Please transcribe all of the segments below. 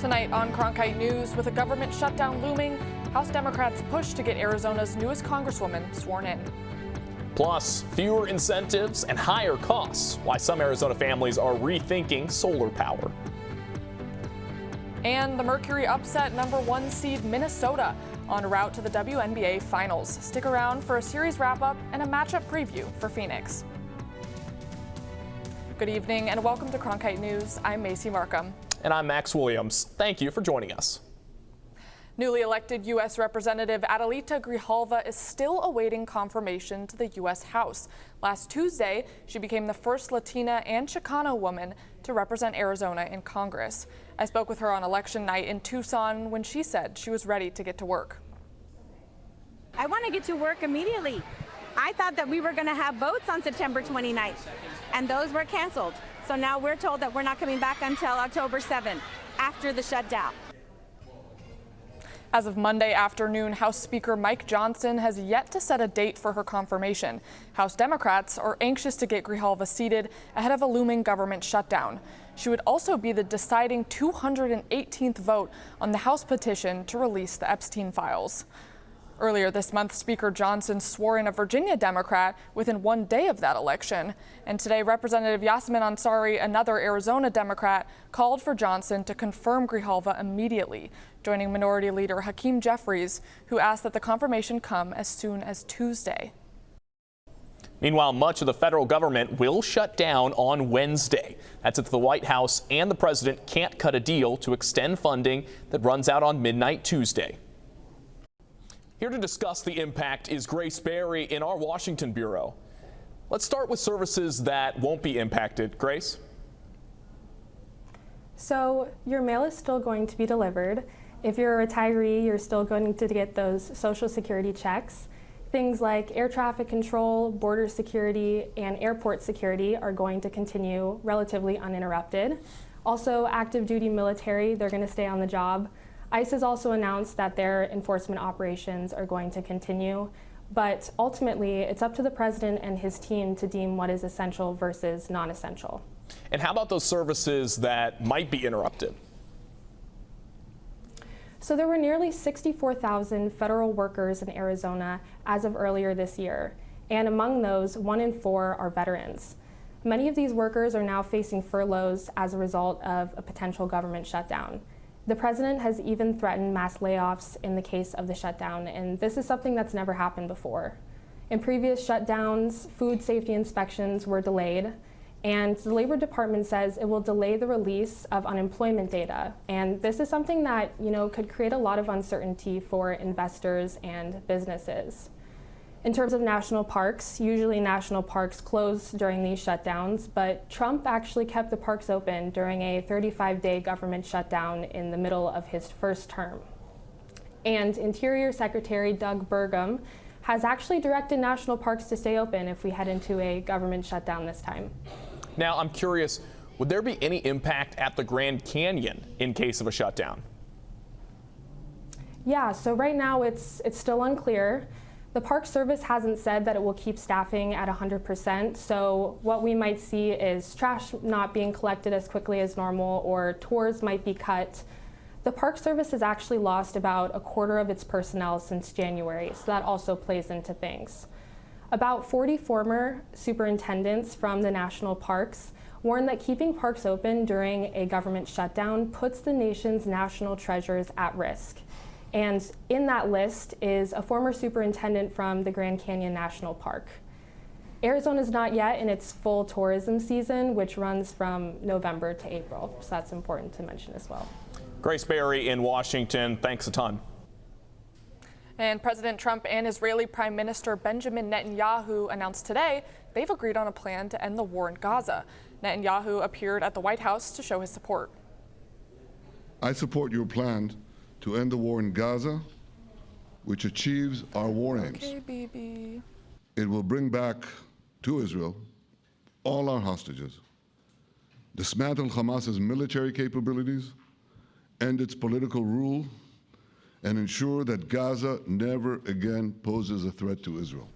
Tonight on Cronkite News, with a government shutdown looming, House Democrats push to get Arizona's newest congresswoman sworn in. Plus, fewer incentives and higher costs, why some Arizona families are rethinking solar power. And the Mercury upset #1 seed Minnesota en route to the WNBA finals. Stick around for a series wrap-up and a matchup preview for Phoenix. Good evening and welcome to Cronkite News. I'm Macy Markham. And I'm Max Williams. Thank you for joining us. Newly elected U.S. Representative Adelita Grijalva is still awaiting confirmation to the U.S. House. Last Tuesday, she became the first Latina and Chicano woman to represent Arizona in Congress. I spoke with her on election night in Tucson when she said she was ready to get to work. I want to get to work immediately. I thought that we were going to have votes on September 29th, and those were canceled. So now we're told that we're not coming back until October 7th, after the shutdown. As of Monday afternoon, House Speaker Mike Johnson has yet to set a date for her confirmation. House Democrats are anxious to get Grijalva seated ahead of a looming government shutdown. She would also be the deciding 218th vote on the House petition to release the Epstein files. Earlier this month, Speaker Johnson swore in a Virginia Democrat within one day of that election. And today, Representative Yasmin Ansari, another Arizona Democrat, called for Johnson to confirm Grijalva immediately, joining Minority Leader Hakeem Jeffries, who asked that the confirmation come as soon as Tuesday. Meanwhile, much of the federal government will shut down on Wednesday. That's if the White House and the president can't cut a deal to extend funding that runs out on midnight Tuesday. Here to discuss the impact is Grace Berry in our Washington bureau. Let's start with services that won't be impacted. Grace? So your mail is still going to be delivered. If you're a retiree, you're still going to get those Social Security checks. Things like air traffic control, border security, and airport security are going to continue relatively uninterrupted. Also, active duty military, they're going to stay on the job. ICE has also announced that their enforcement operations are going to continue, but ultimately it's up to the president and his team to deem what is essential versus non-essential. And how about those services that might be interrupted? So there were nearly 64,000 federal workers in Arizona as of earlier this year, and among those, 1 in 4 are veterans. Many of these workers are now facing furloughs as a result of a potential government shutdown. The president has even threatened mass layoffs in the case of the shutdown, and this is something that's never happened before. In previous shutdowns, food safety inspections were delayed, and the Labor Department says it will delay the release of unemployment data. And this is something that, could create a lot of uncertainty for investors and businesses. In terms of national parks, usually national parks close during these shutdowns, but Trump actually kept the parks open during a 35-day government shutdown in the middle of his first term. And Interior Secretary Doug Burgum has actually directed national parks to stay open if we head into a government shutdown this time. Now, I'm curious, would there be any impact at the Grand Canyon in case of a shutdown? Yeah, so right now it's still unclear. The Park Service hasn't said that it will keep staffing at 100%, so what we might see is trash not being collected as quickly as normal, or tours might be cut. The Park Service has actually lost about a quarter of its personnel since January, so that also plays into things. About 40 former superintendents from the national parks warned that keeping parks open during a government shutdown puts the nation's national treasures at risk. And in that list is a former superintendent from the Grand Canyon National Park. Arizona is not yet in its full tourism season, which runs from November to April. So that's important to mention as well. Grace Berry in Washington, thanks a ton. And President Trump and Israeli Prime Minister Benjamin Netanyahu announced today they've agreed on a plan to end the war in Gaza. Netanyahu appeared at the White House to show his support. I support your plan to end the war in Gaza, which achieves our war aims. Okay, baby. It will bring back to Israel all our hostages, dismantle Hamas's military capabilities, end its political rule, and ensure that Gaza never again poses a threat to Israel.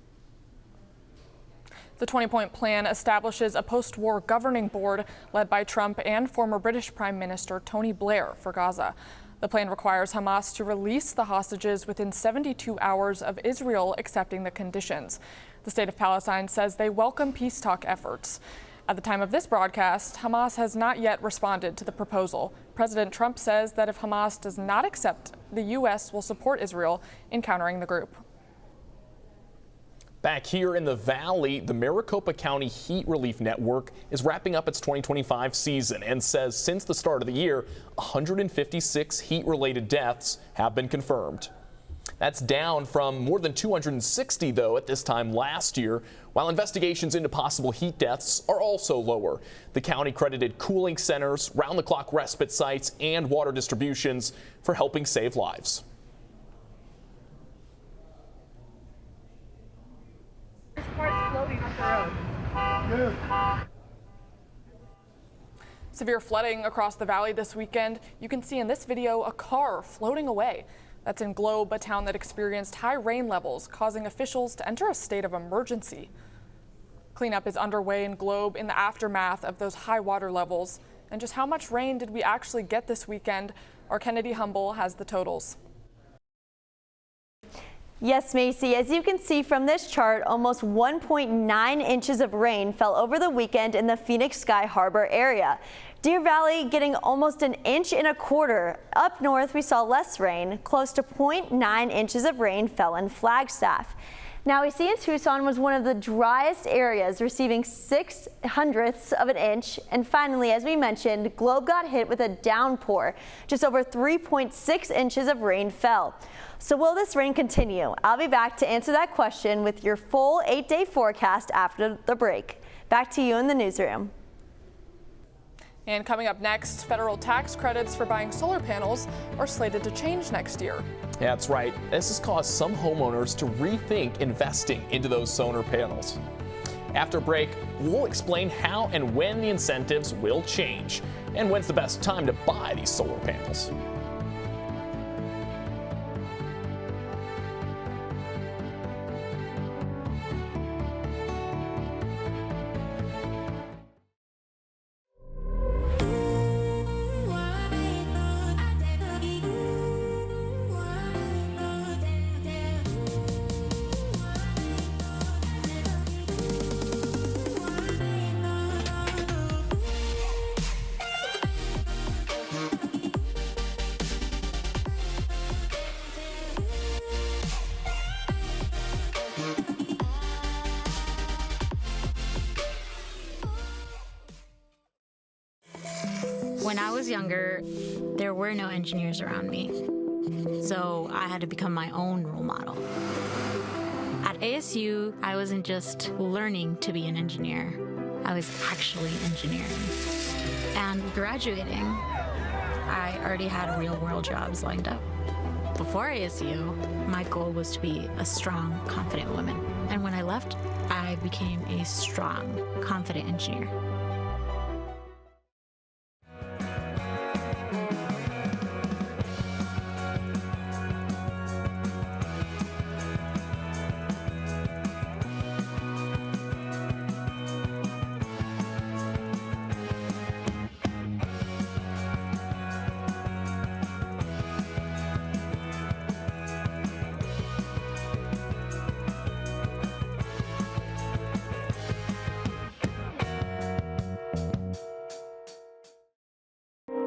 The 20-point plan establishes a post-war governing board led by Trump and former British Prime Minister Tony Blair for Gaza. The plan requires Hamas to release the hostages within 72 hours of Israel accepting the conditions. The state of Palestine says they welcome peace talk efforts. At the time of this broadcast, Hamas has not yet responded to the proposal. President Trump says that if Hamas does not accept, the U.S. will support Israel in countering the group. Back here in the Valley, the Maricopa County Heat Relief Network is wrapping up its 2025 season and says since the start of the year, 156 heat-related deaths have been confirmed. That's down from more than 260, though, at this time last year, while investigations into possible heat deaths are also lower. The county credited cooling centers, round-the-clock respite sites, and water distributions for helping save lives. Severe flooding across the valley this weekend. You can see in this video a car floating away. That's in Globe, a town that experienced high rain levels, causing officials to enter a state of emergency. Cleanup is underway in Globe in the aftermath of those high water levels. And just how much rain did we actually get this weekend? Our Kennedy Humble has the totals. Yes, Macy, as you can see from this chart, almost 1.9 inches of rain fell over the weekend in the Phoenix Sky Harbor area. Deer Valley getting almost 1.25 inches. Up north, we saw less rain. Close to 0.9 inches of rain fell in Flagstaff. Now, we see in Tucson was one of the driest areas, receiving 0.06 of an inch. And finally, as we mentioned, Globe got hit with a downpour. Just over 3.6 inches of rain fell. So will this rain continue? I'll be back to answer that question with your full 8-day forecast after the break. Back to you in the newsroom. And coming up next, federal tax credits for buying solar panels are slated to change next year. Yeah, that's right. This has caused some homeowners to rethink investing into those solar panels. After break, we'll explain how and when the incentives will change and when's the best time to buy these solar panels. When I was younger, there were no engineers around me, so I had to become my own role model. At ASU, I wasn't just learning to be an engineer, I was actually engineering. And graduating, I already had real-world jobs lined up. Before ASU, my goal was to be a strong, confident woman. And when I left, I became a strong, confident engineer.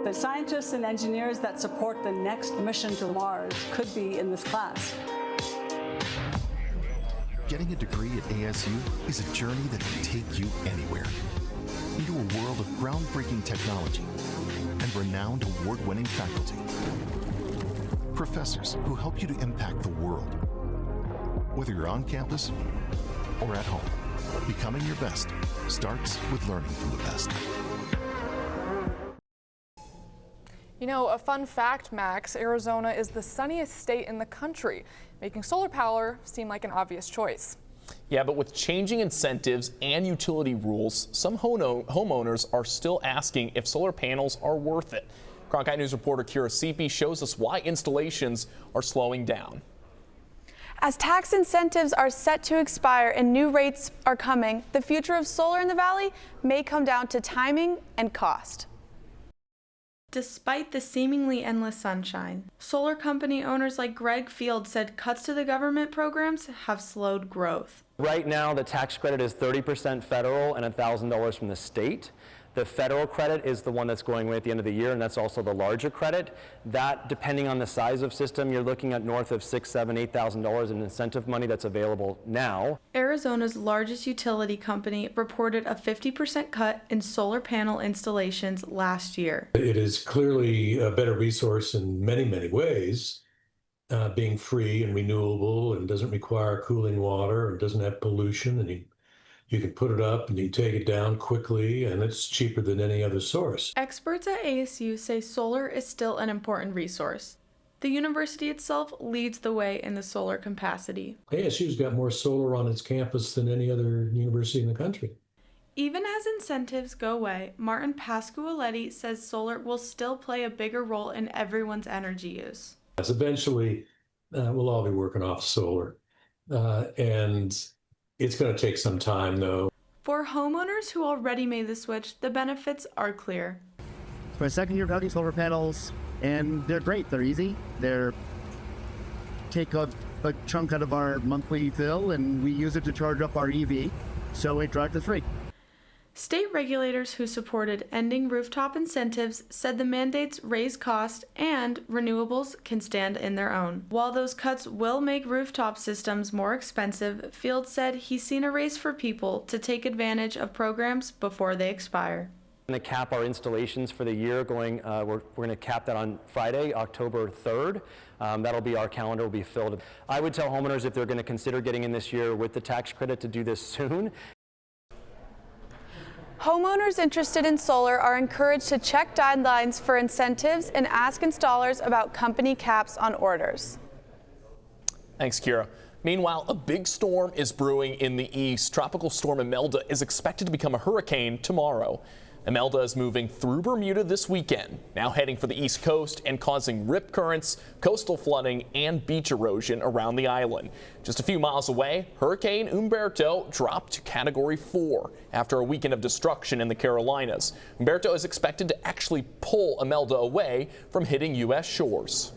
The scientists and engineers that support the next mission to Mars could be in this class. Getting a degree at ASU is a journey that can take you anywhere. Into a world of groundbreaking technology and renowned award-winning faculty. Professors who help you to impact the world. Whether you're on campus or at home, becoming your best starts with learning from the best. You know, a fun fact, Max, Arizona is the sunniest state in the country, making solar power seem like an obvious choice. Yeah, but with changing incentives and utility rules, some homeowners are still asking if solar panels are worth it. Cronkite News reporter Kira Seepy shows us why installations are slowing down. As tax incentives are set to expire and new rates are coming, the future of solar in the Valley may come down to timing and cost. Despite the seemingly endless sunshine, solar company owners like Greg Field said cuts to the government programs have slowed growth. Right now, the tax credit is 30% federal and $1,000 from the state. The federal credit is the one that's going away at the end of the year, and that's also the larger credit. That, depending on the size of system, you're looking at north of $6,000, $7,000, $8,000 in incentive money that's available now. Arizona's largest utility company reported a 50% cut in solar panel installations last year. It is clearly a better resource in many, many ways, being free and renewable and doesn't require cooling water and doesn't have pollution, and you can put it up and you take it down quickly, and it's cheaper than any other source. Experts at ASU say solar is still an important resource. The university itself leads the way in the solar capacity. ASU's got more solar on its campus than any other university in the country. Even as incentives go away, Martin Pasqualetti says solar will still play a bigger role in everyone's energy use. Eventually, we'll all be working off solar, and it's going to take some time, though. For homeowners who already made the switch, the benefits are clear. For a second year value solar panels, and they're great. They're easy. They're take a chunk out of our monthly bill, and we use it to charge up our EV, so it drives us free. State regulators who supported ending rooftop incentives said the mandates raise cost and renewables can stand in their own. While those cuts will make rooftop systems more expensive, Field said he's seen a race for people to take advantage of programs before they expire. We're going to cap our installations for the year we're going to cap that on Friday, October 3rd. That'll be our calendar will be filled. I would tell homeowners if they're going to consider getting in this year with the tax credit to do this soon. Homeowners interested in solar are encouraged to check guidelines for incentives and ask installers about company caps on orders. Thanks, Kira. Meanwhile, a big storm is brewing in the east. Tropical storm Imelda is expected to become a hurricane tomorrow. Imelda is moving through Bermuda this weekend, now heading for the east coast and causing rip currents, coastal flooding, and beach erosion around the island. Just a few miles away, Hurricane Humberto dropped to Category 4 after a weekend of destruction in the Carolinas. Humberto is expected to actually pull Imelda away from hitting U.S. shores.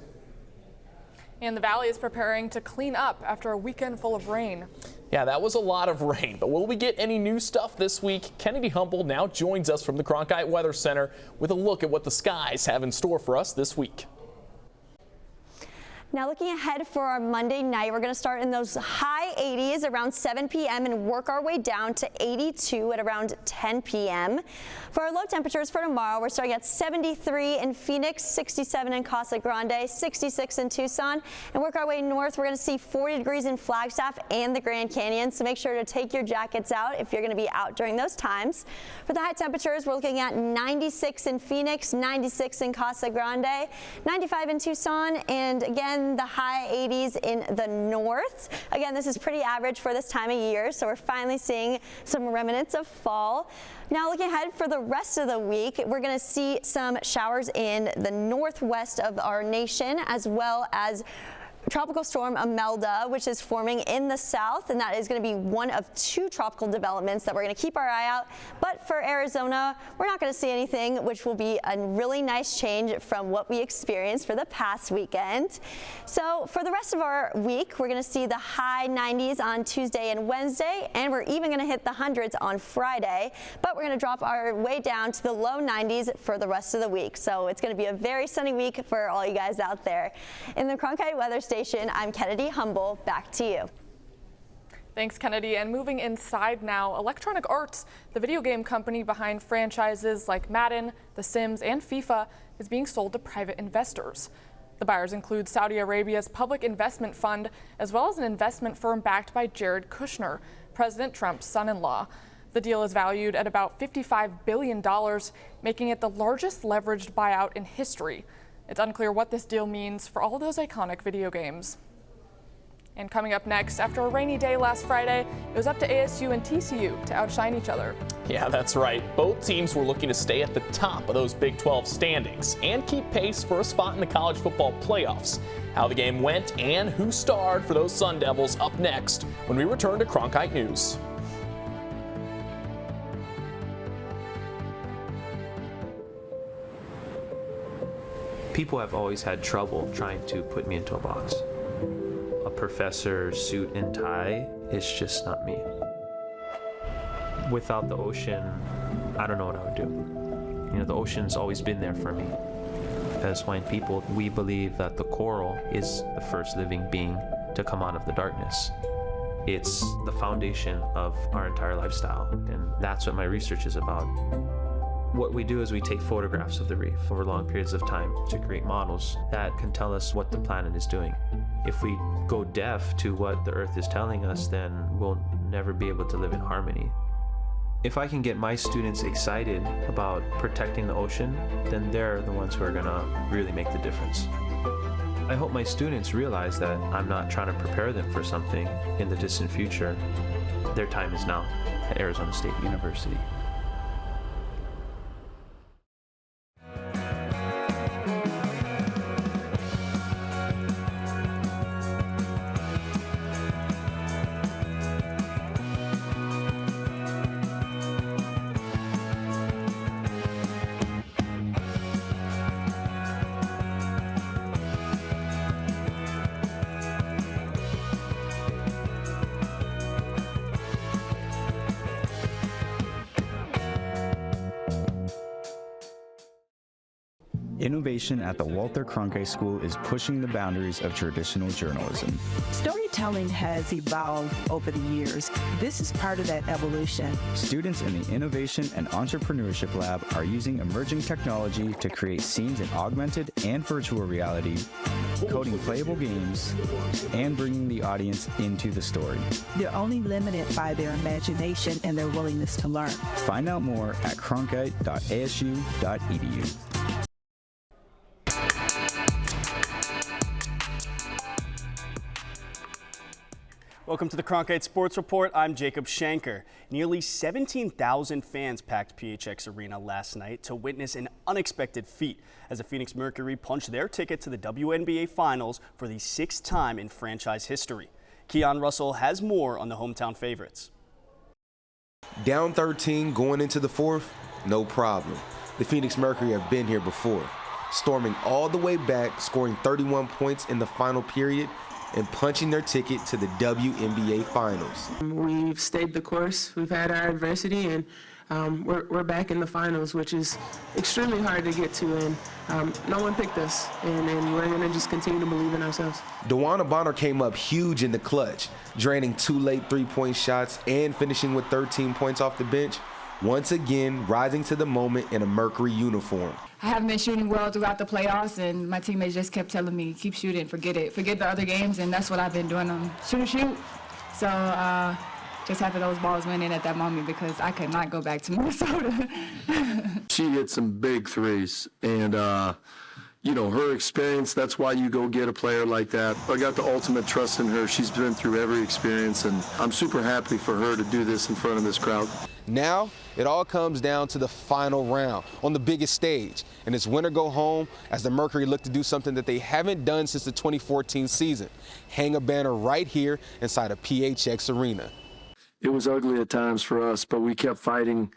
And the valley is preparing to clean up after a weekend full of rain. Yeah, that was a lot of rain, but will we get any new stuff this week? Kennedy Humble now joins us from the Cronkite Weather Center with a look at what the skies have in store for us this week. Now looking ahead for our Monday night, we're going to start in those high 80s around 7 p.m. and work our way down to 82 at around 10 p.m. For our low temperatures for tomorrow, we're starting at 73 in Phoenix, 67 in Casa Grande, 66 in Tucson, and work our way north. We're going to see 40 degrees in Flagstaff and the Grand Canyon, so make sure to take your jackets out if you're going to be out during those times. For the high temperatures, we're looking at 96 in Phoenix, 96 in Casa Grande, 95 in Tucson, and again, the high 80s in the north. Again, this is pretty average for this time of year, so we're finally seeing some remnants of fall. Now looking ahead for the rest of the week, we're going to see some showers in the northwest of our nation, as well as Tropical Storm Imelda, which is forming in the south, and that is going to be one of two tropical developments that we're going to keep our eye out. But for Arizona, we're not going to see anything, which will be a really nice change from what we experienced for the past weekend. So for the rest of our week, we're going to see the high 90s on Tuesday and Wednesday, and we're even going to hit the hundreds on Friday. But we're going to drop our way down to the low 90s for the rest of the week. So it's going to be a very sunny week for all you guys out there. In the Cronkite Weather Station, I'm Kennedy Humble. Back to you. Thanks, Kennedy. And moving inside now, Electronic Arts, the video game company behind franchises like Madden, The Sims, and FIFA, is being sold to private investors. The buyers include Saudi Arabia's Public Investment Fund, as well as an investment firm backed by Jared Kushner, President Trump's son-in-law. The deal is valued at about $55 billion, making it the largest leveraged buyout in history. It's unclear what this deal means for all those iconic video games. And coming up next, after a rainy day last Friday, it was up to ASU and TCU to outshine each other. Yeah, that's right. Both teams were looking to stay at the top of those Big 12 standings and keep pace for a spot in the college football playoffs. How the game went and who starred for those Sun Devils up next when we return to Cronkite News. People have always had trouble trying to put me into a box. A professor, suit and tie is just not me. Without the ocean, I don't know what I would do. You know, the ocean's always been there for me. As Hawaiian people, we believe that the coral is the first living being to come out of the darkness. It's the foundation of our entire lifestyle, and that's what my research is about. What we do is we take photographs of the reef over long periods of time to create models that can tell us what the planet is doing. If we go deaf to what the Earth is telling us, then we'll never be able to live in harmony. If I can get my students excited about protecting the ocean, then they're the ones who are gonna really make the difference. I hope my students realize that I'm not trying to prepare them for something in the distant future. Their time is now at Arizona State University. Innovation at the Walter Cronkite School is pushing the boundaries of traditional journalism. Storytelling has evolved over the years. This is part of that evolution. Students in the Innovation and Entrepreneurship Lab are using emerging technology to create scenes in augmented and virtual reality, coding playable games, and bringing the audience into the story. They're only limited by their imagination and their willingness to learn. Find out more at cronkite.asu.edu. Welcome to the Cronkite Sports Report. I'm Jacob Shanker. Nearly 17,000 fans packed PHX Arena last night to witness an unexpected feat as the Phoenix Mercury punched their ticket to the WNBA Finals for the 6th time in franchise history. Keon Russell has more on the hometown favorites. Down 13 going into the 4th, no problem. The Phoenix Mercury have been here before, storming all the way back, scoring 31 points in the final period, and punching their ticket to the WNBA Finals. We've stayed the course, we've had our adversity, and we're back in the finals, which is extremely hard to get to, and no one picked us, and we're going to just continue to believe in ourselves. DeWanna Bonner came up huge in the clutch, draining 2 late three-point shots and finishing with 13 points off the bench, once again rising to the moment in a Mercury uniform. I haven't been shooting well throughout the playoffs, and my teammates just kept telling me, keep shooting, forget it, forget the other games, and that's what I've been doing, shoot. So just after those balls went in at that moment because I could not go back to Minnesota. She hit some big threes, and you know, her experience, that's why you go get a player like that. I got the ultimate trust in her. She's been through every experience, and I'm super happy for her to do this in front of this crowd. Now, it all comes down to the final round on the biggest stage, and it's win or go home as the Mercury look to do something that they haven't done since the 2014 season, hang a banner right here inside a PHX Arena. It was ugly at times for us, but we kept fighting,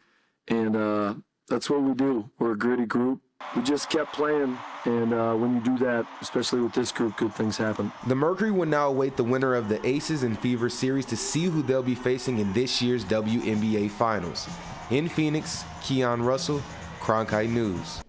and that's what we do. We're a gritty group. We just kept playing, and when you do that, especially with this group, good things happen. The Mercury will now await the winner of the Aces and Fever series to see who they'll be facing in this year's WNBA Finals. In Phoenix, Keon Russell, Cronkite News.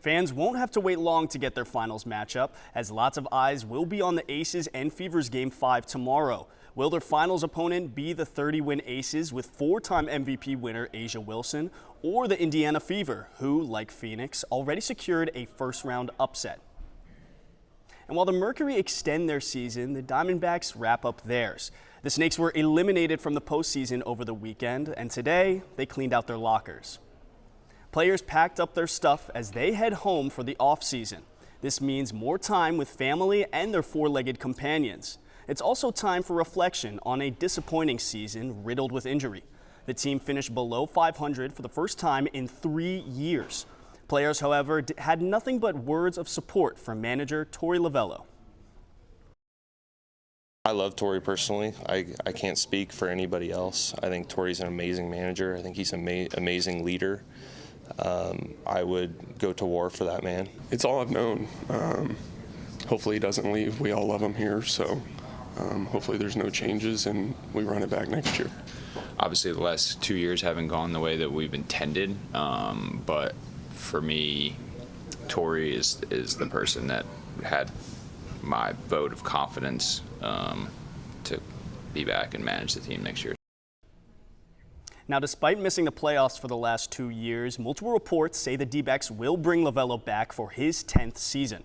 Fans won't have to wait long to get their finals matchup, as lots of eyes will be on the Aces and Fevers Game 5 tomorrow. Will their finals opponent be the 30-win Aces with 4-time MVP winner Asia Wilson, or the Indiana Fever, who, like Phoenix, already secured a first-round upset? And while the Mercury extend their season, the Diamondbacks wrap up theirs. The Snakes were eliminated from the postseason over the weekend, and today they cleaned out their lockers. Players packed up their stuff as they head home for the offseason. This means more time with family and their four-legged companions. It's also time for reflection on a disappointing season riddled with injury. The team finished below 500 for the first time in 3 years. Players, however, had nothing but words of support from manager Tori Lavello. I love Tori personally. I can't speak for anybody else. I think Tori's an amazing manager. I think he's an amazing leader. I would go to war for that man. It's all I've known. Hopefully he doesn't leave. We all love him here, so hopefully there's no changes and we run it back next year. Obviously the last 2 years haven't gone the way that we've intended, but for me, Tori is the person that had my vote of confidence to be back and manage the team next year. Now, despite missing the playoffs for the last 2 years, multiple reports say the D-backs will bring Lavello back for his 10th season.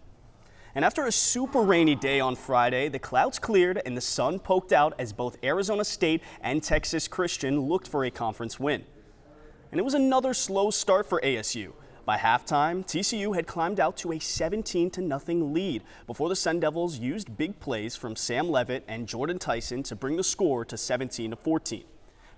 And after a super rainy day on Friday, the clouds cleared and the sun poked out as both Arizona State and Texas Christian looked for a conference win. And it was another slow start for ASU. By halftime, TCU had climbed out to a 17-0 lead before the Sun Devils used big plays from Sam Levitt and Jordan Tyson to bring the score to 17-14.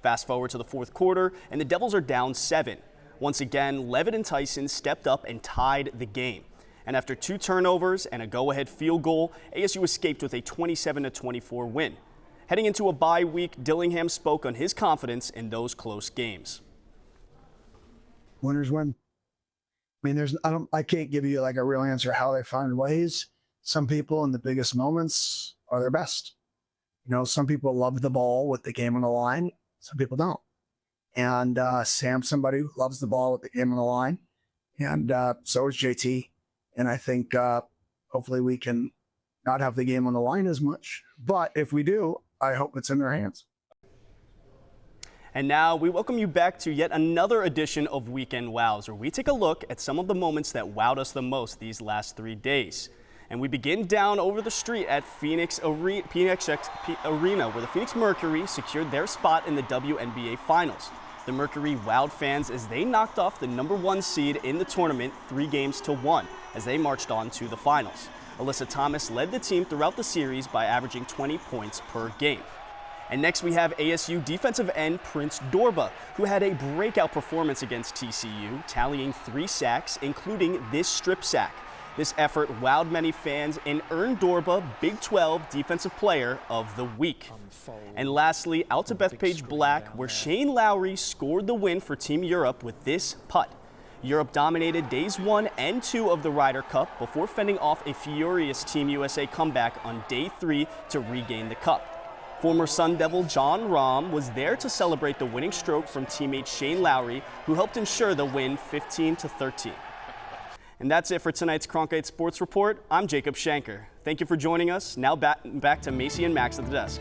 Fast forward to the fourth quarter, and the Devils are down 7. Once again, Levitt and Tyson stepped up and tied the game. And after 2 turnovers and a go-ahead field goal, ASU escaped with a 27-24 win. Heading into a bye week, Dillingham spoke on his confidence in those close games. Winners win. I mean, I can't give you like a real answer how they find ways. Some people in the biggest moments are their best. You know, some people love the ball with the game on the line. Some people don't. And Sam's somebody who loves the ball with the game on the line. And so is JT. And I think hopefully we can not have the game on the line as much. But if we do, I hope it's in their hands. And now we welcome you back to yet another edition of Weekend Wows, where we take a look at some of the moments that wowed us the most these last 3 days. And we begin down over the street at Phoenix Arena, where the Phoenix Mercury secured their spot in the WNBA Finals. The Mercury wowed fans as they knocked off the #1 seed in the tournament 3-1 as they marched on to the finals. Alyssa Thomas led the team throughout the series by averaging 20 points per game. And next we have ASU defensive end Prince Dorba, who had a breakout performance against TCU, tallying 3 sacks, including this strip sack. This effort wowed many fans and earned Dorba Big 12 Defensive Player of the Week. And lastly, out to Bethpage Black, where Shane Lowry scored the win for Team Europe with this putt. Europe dominated days 1 and 2 of the Ryder Cup before fending off a furious Team USA comeback on day 3 to regain the cup. Former Sun Devil John Rahm was there to celebrate the winning stroke from teammate Shane Lowry, who helped ensure the win 15-13. And that's it for tonight's Cronkite Sports Report. I'm Jacob Shanker. Thank you for joining us. Now back to Macy and Max at the desk.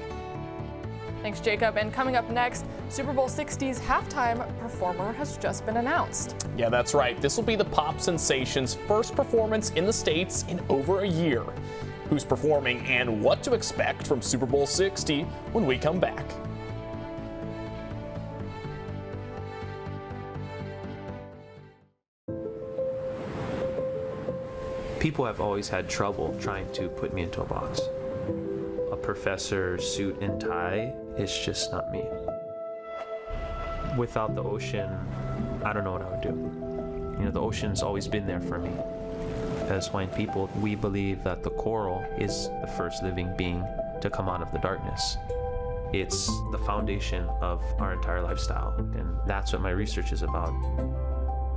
Thanks, Jacob. And coming up next, Super Bowl 60's halftime performer has just been announced. Yeah, that's right. This will be the pop sensation's first performance in the States in over a year. Who's performing and what to expect from Super Bowl 60 when we come back. People have always had trouble trying to put me into a box. A professor, suit and tie is just not me. Without the ocean, I don't know what I would do. You know, the ocean's always been there for me. As Hawaiian people, we believe that the coral is the first living being to come out of the darkness. It's the foundation of our entire lifestyle, and that's what my research is about.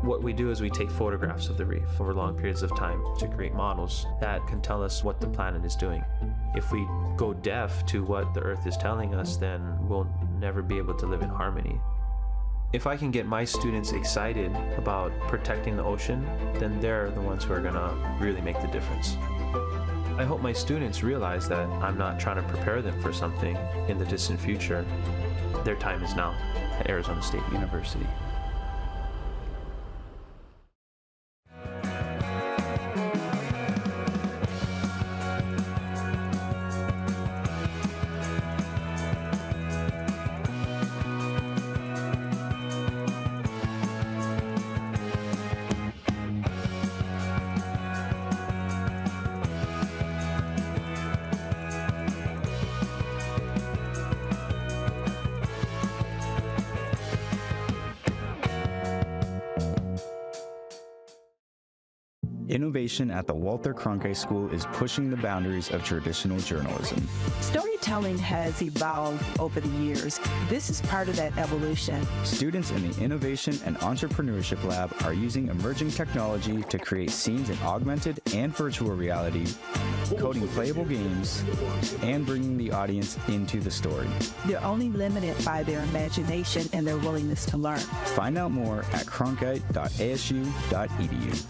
What we do is we take photographs of the reef over long periods of time to create models that can tell us what the planet is doing. If we go deaf to what the Earth is telling us, then we'll never be able to live in harmony. If I can get my students excited about protecting the ocean, then they're the ones who are gonna really make the difference. I hope my students realize that I'm not trying to prepare them for something in the distant future. Their time is now at Arizona State University. Innovation at the Walter Cronkite School is pushing the boundaries of traditional journalism. Storytelling has evolved over the years. This is part of that evolution. Students in the Innovation and Entrepreneurship Lab are using emerging technology to create scenes in augmented and virtual reality, coding playable games, and bringing the audience into the story. They're only limited by their imagination and their willingness to learn. Find out more at cronkite.asu.edu.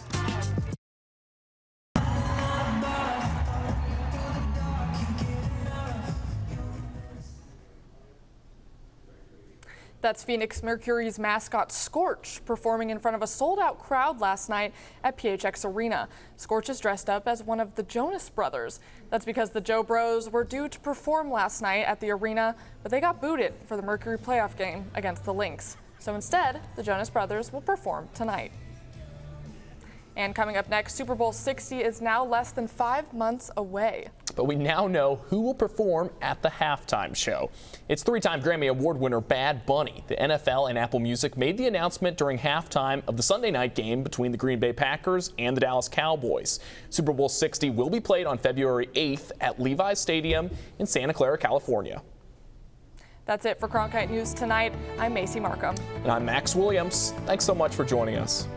That's Phoenix Mercury's mascot Scorch performing in front of a sold-out crowd last night at PHX Arena. Scorch is dressed up as one of the Jonas Brothers. That's because the Joe Bros were due to perform last night at the arena, but they got booted for the Mercury playoff game against the Lynx. So instead, the Jonas Brothers will perform tonight. And coming up next, Super Bowl 60 is now less than 5 months away. But we now know who will perform at the halftime show. It's 3-time Grammy Award winner Bad Bunny. The NFL and Apple Music made the announcement during halftime of the Sunday night game between the Green Bay Packers and the Dallas Cowboys. Super Bowl 60 will be played on February 8th at Levi's Stadium in Santa Clara, California. That's it for Cronkite News tonight. I'm Macy Markham. And I'm Max Williams. Thanks so much for joining us.